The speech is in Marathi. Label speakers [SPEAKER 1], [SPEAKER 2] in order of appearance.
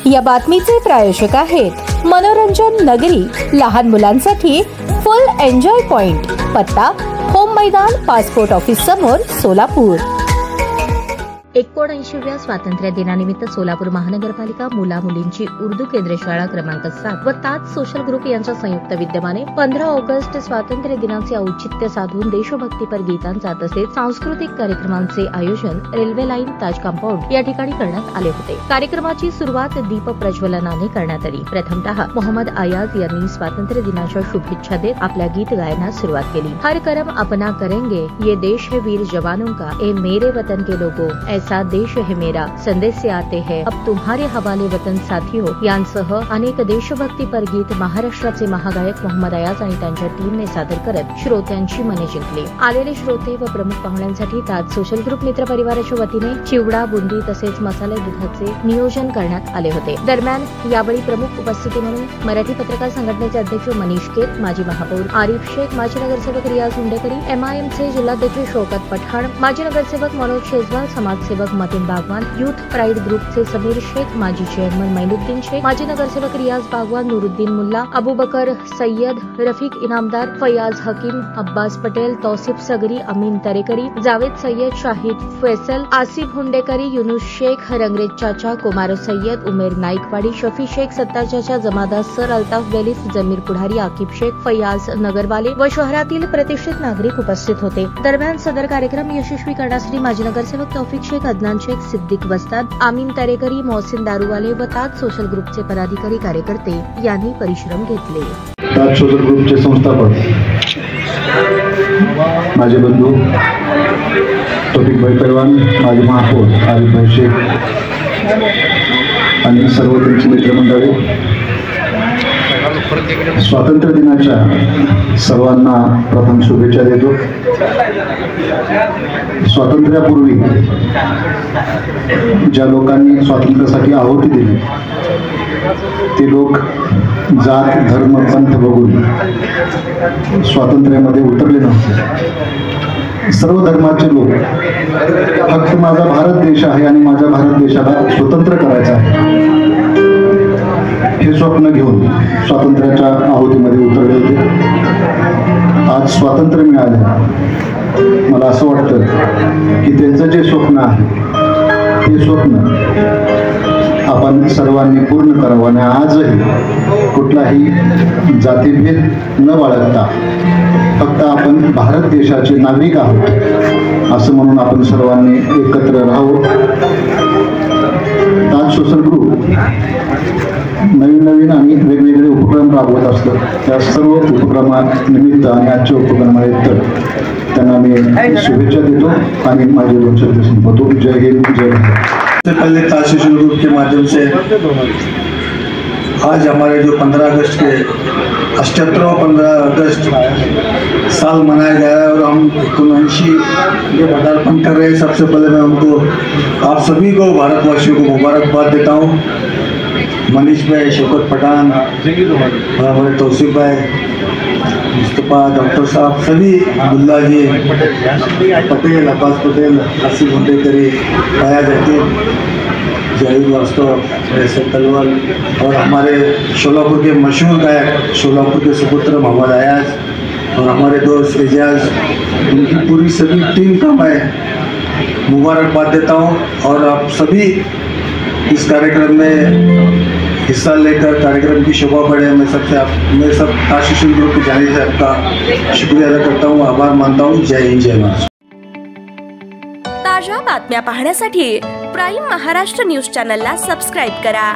[SPEAKER 1] या बातमीचे प्रायोजक आहेत मनोरंजन नगरी, लहान मुलांसाठी फुल एन्जॉय पॉइंट, पत्ता होम मैदान, पासपोर्ट ऑफिस समोर, सोलापूर।
[SPEAKER 2] 79व्या स्वातंत्र्य दिनानिमित्त सोलापूर महानगरपालिका मुला मुलींची उर्दू केंद्र शाळा क्रमांक 7 व ताज सोशल ग्रुप यांच्या संयुक्त विद्यमाने 15 ऑगस्ट स्वातंत्र्य दिनाचे औचित्य साधून देशभक्तीपर गीतांचा तसेच सांस्कृतिक कार्यक्रमांचे आयोजन रेल्वे लाईन ताज कंपाऊंड या ठिकाणी करण्यात आले होते। कार्यक्रमाची सुरुवात दीप प्रज्वलनाने करण्यात आली। प्रथमतः मोहम्मद आयाज यांनी स्वातंत्र्य दिनाच्या शुभेच्छा देत आपल्या गीत गायनास सुरुवात केली। हर करम अपना करेंगे, ये देश है वीर जवानों का, ए मेरे वतन के लोगों, ऐसा देश है मेरा, संदेश से आते हैं अब तुम्हारे हवाले वतन साथियों यांसह अनेक देशभक्तीपर गीत महाराष्ट्राचे महागायक मोहम्मद आयाज आणि त्यांच्या टीमने सादर करत श्रोत्यांची मने जिंकली। आलेले श्रोते व प्रमुख पाहुण्यांसाठी ताज सोशल ग्रुप मित्र परिवाराच्या वतीने चिवडा, बुंदी तसेच मसाले दुधाचे नियोजन करण्यात आले होते। दरम्यान यावेळी प्रमुख उपस्थिती म्हणून मराठी पत्रकार संघटनेचे अध्यक्ष मनीष केत, माजी महापौर आरिफ शेख, माजी नगरसेवक रियाज हुंडेकरी, MIMचे जिल्हाध्यक्ष शौकत पठाण, माजी नगरसेवक मनोज शेजवाल, समाजसेवक मतीन बागवान, युथ प्राइड ग्रुपचे समीर शेख, माजी चेअरमन मैनुद्दीन शेख, माजी नगरसेवक रियाज बागवान, नुरुद्दीन मुल्ला, अबूबकर सय्यद, रफीक इनामदार, फयाज हकीम, अब्बास पटेल, तौसिफ सगरी, अमीन तरेकरी, जावेद सय्यद, शाहिद फैसल, आसिफ हुंडेकरी, युनुस शेख, रंगरेज चाचा, कुमार सय्यद, उमेर नाईकवाडी, शफी शेख, सत्तार चाचा, जमादार सर, अल्ताफ बेलिस, जमीर पुढारी, आकिब शेख, फयाज नगरवाले व शहरातील प्रतिष्ठित नागरिक उपस्थित होते। दरम्यान सदर कार्यक्रम यशस्वी करण्यासाठी माजी नगरसेवक तौफिक शेख, अदनान शेख, सिद्दीक वस्ताद, आमीन तरेकरी, मोहसिन दारूवाले व ताज सोशल ग्रुपचे पदाधिकारी कार्यकर्ते यांनी परिश्रम घेतले।
[SPEAKER 3] ताज सोशल ग्रुपचे संस्थापक माझे बंधू तौफिक भाई पैलवान, माजी महापौर आरिफ भाई शेख आणि सर्व त्यांची मित्रमंडळी, स्वातंत्र्य दिनाच्या सर्वांना प्रथम शुभेच्छा देतो। स्वातंत्र्यापूर्वी ज्या लोकांनी स्वातंत्र्यासाठी आहुती दिली ते लोक जात, धर्म, पंथ बघून स्वातंत्र्यामध्ये उतरले नव्हते। सर्व धर्माचे लोक फक्त माझा भारत देश आहे आणि माझ्या भारत देशाला स्वतंत्र करायचं आहे हे स्वप्न घेऊन स्वातंत्र्याच्या आहुतीमध्ये उतरले होते। आज स्वातंत्र्य मिळाले, मला असं वाटतं की त्यांचं जे स्वप्न आहे ते स्वप्न आपण सर्वांनी पूर्ण करावं आणि आजही कुठलाही जातीभेद न बाळगता फक्त आपण भारत देशाचे नागरिक आहोत असं म्हणून आपण सर्वांनी एकत्र राहावं। ताज सोशल ग्रुप नवीन आणि वेगवेगळे उपक्रम राबवत असतात। त्या सर्व उपक्रमानिमित्त आणि आजच्या उपक्रमानिमित्त त्यांना मी शुभेच्छा देतो आणि माझे 2 शब्द संपवतो। जय हिंद, जय भारत।
[SPEAKER 4] सबसे पहले ताज सोशल ग्रुप के माध्यम से आज हमारे जो 15 अगस्त के 78वां 15 अगस्त साल मनाया गया है और हम 79 में पदार्पण कर रहे हैं। सबसे पहले मैं उनको, आप सभी को, भारतवासियों को मुबारकबाद देता हूँ। मनीष भाई, शौकत पठान, हमारे तौसीफ भाई, मुस्तफा, डॉक्टर साहब, सभी, अब्दुल्ला जी पटेल, अब्बास पटेल, आसिफ हुंडेकरी, फयाज हकीम, जाहिद वास्तव, ऐसे तलवार और हमारे शोलापुर के मशहूर गायक, शोलापुर के सुपुत्र मोहम्मद आयाज और हमारे दोस्त एजाज, उनकी पूरी सभी टीम का मैं मुबारकबाद देता हूँ। और आप सभी इस कार्यक्रम में हिस्सा लेकर कार्यक्रम की शोभा बढ़े, मैं सब ताज सोशल ग्रुप की जाने से आपका शुक्रिया अदा करता हूँ, आभार मानता हूँ। जय हिंद, जय महाराष्ट्र।
[SPEAKER 5] ताज्या बातम्या पाहण्यासाठी प्राईम महाराष्ट्र न्यूज चॅनलला सबस्क्राईब करा।